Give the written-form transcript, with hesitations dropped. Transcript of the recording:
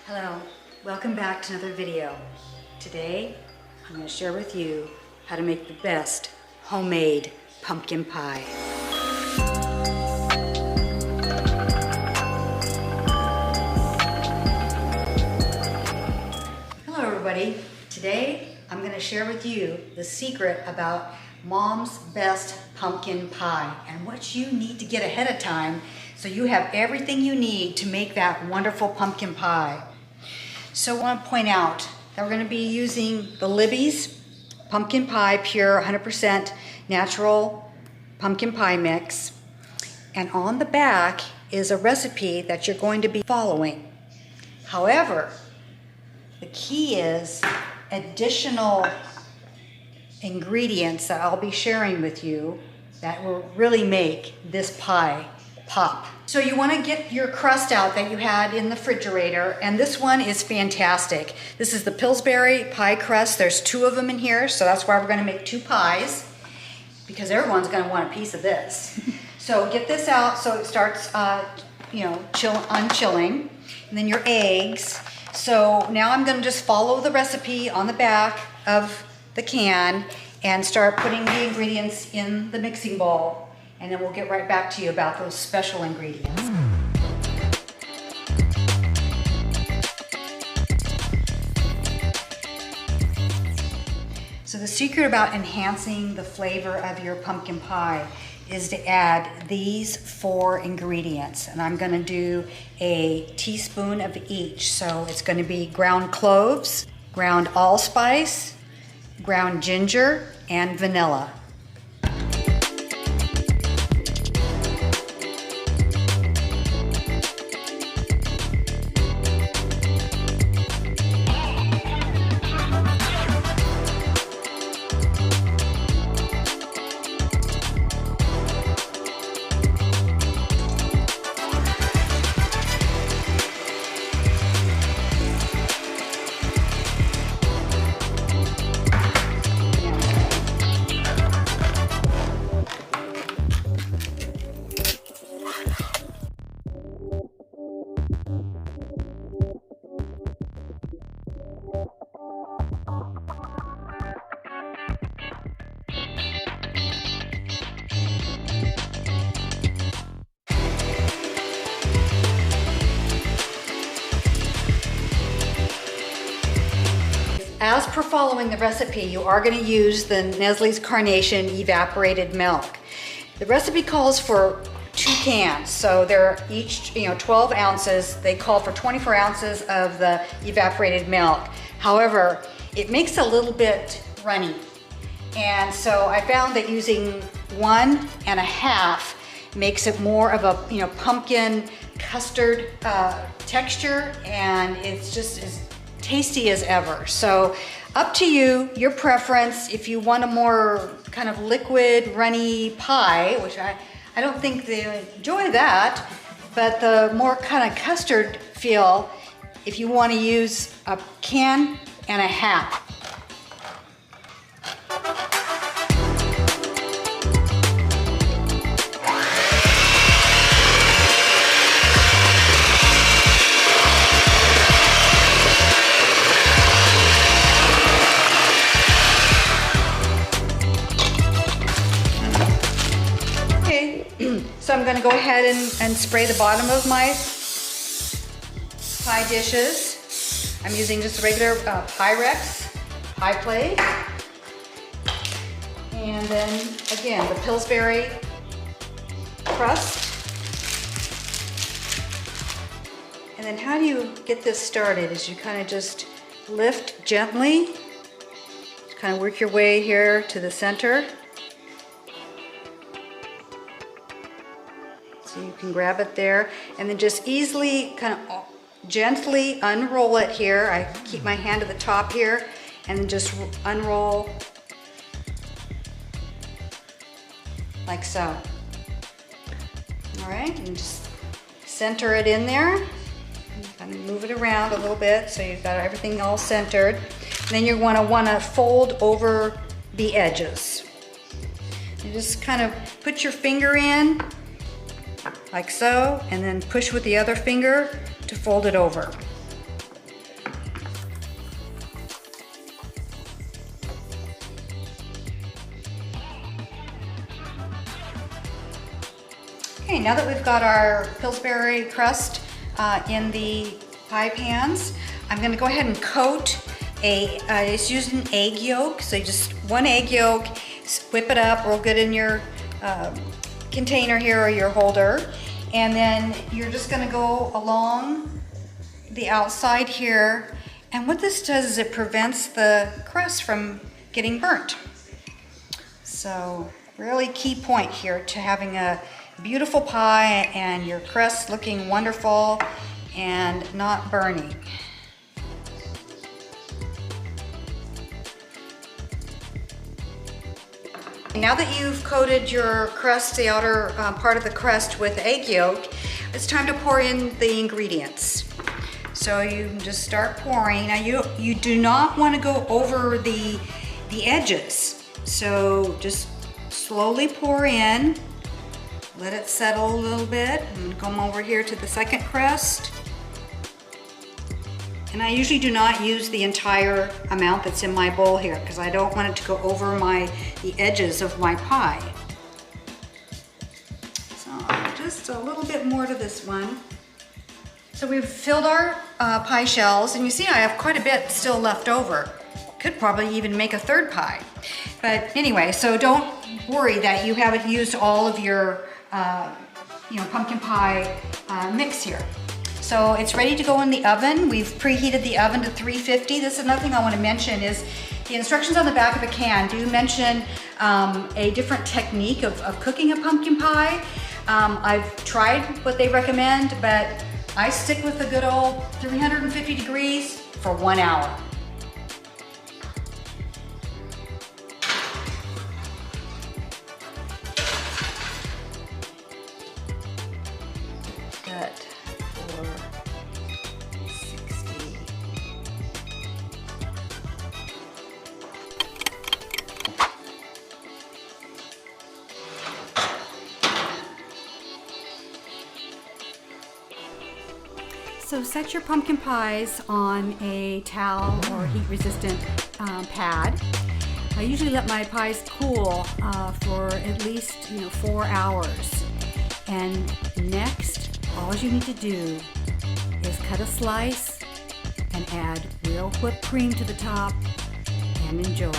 Hello, welcome back to another video. Today, I'm going to share with you how to make the best homemade pumpkin pie. Hello everybody. Today, I'm going to share with you the secret about Mom's Best Pumpkin Pie and what you need to get ahead of time so you have everything you need to make that wonderful pumpkin pie. So I want to point out that we're going to be using the Libby's Pumpkin Pie Pure 100% Natural Pumpkin Pie Mix. And on the back is a recipe that you're going to be following. However, the key is additional ingredients that I'll be sharing with you that will really make this pie pop. So you want to get your crust out that you had in the refrigerator, and this one is fantastic. This is the Pillsbury pie crust. There's 2 of them in here, so that's why we're going to make 2 pies, because everyone's going to want a piece of this. So get this out so it starts unchilling, and then your eggs. So now I'm going to just follow the recipe on the back of the can and start putting the ingredients in the mixing bowl. And then we'll get right back to you about those special ingredients. So the secret about enhancing the flavor of your pumpkin pie is to add these 4 ingredients. And I'm gonna do a teaspoon of each. So it's gonna be ground cloves, ground allspice, ground ginger, and vanilla. As per following the recipe, you are going to use the Nestlé's Carnation evaporated milk. The recipe calls for 2 cans, so they're each 12 ounces. They call for 24 ounces of the evaporated milk. However, it makes a little bit runny, and so I found that using 1.5 makes it more of a pumpkin custard texture, and it's just as tasty as ever. So up to you, your preference. If you want a more kind of liquid, runny pie, which I don't think they enjoy that, but the more kind of custard feel, if you want to use 1.5 cans. So I'm going to go ahead and spray the bottom of my pie dishes. I'm using just regular Pyrex pie plate. And then again, the Pillsbury crust. And then how do you get this started is you kind of just lift gently, kind of work your way here to the center. So you can grab it there and then just easily kind of gently unroll it here. I keep my hand at the top here and then just unroll like so. All right, and just center it in there. Kind of move it around a little bit so you've got everything all centered. And then you're going to want to fold over the edges. You just kind of put your finger in like so, and then push with the other finger to fold it over. Okay, now that we've got our Pillsbury crust in the pie pans, I'm gonna go ahead and coat it's using egg yolk. So just one egg yolk, whip it up real good in your container here or your holder. And then you're just gonna go along the outside here. And what this does is it prevents the crust from getting burnt. So really key point here to having a beautiful pie and your crust looking wonderful and not burning. Now that you've coated your crust, the outer part of the crust with egg yolk, it's time to pour in the ingredients. So you can just start pouring. Now you do not want to go over the edges. So just slowly pour in, let it settle a little bit, and come over here to the second crust. And I usually do not use the entire amount that's in my bowl here because I don't want it to go over the edges of my pie. So just a little bit more to this one. So we've filled our pie shells, and you see I have quite a bit still left over. Could probably even make a third pie. But anyway, so don't worry that you haven't used all of your pumpkin pie mix here. So it's ready to go in the oven. We've preheated the oven to 350. This is another thing I want to mention is the instructions on the back of the can do mention a different technique of cooking a pumpkin pie. I've tried what they recommend, but I stick with the good old 350 degrees for 1 hour. Good. 460. So set your pumpkin pies on a towel or heat-resistant pad. I usually let my pies cool for at least 4 hours. And next, all you need to do is cut a slice and add real whipped cream to the top and enjoy.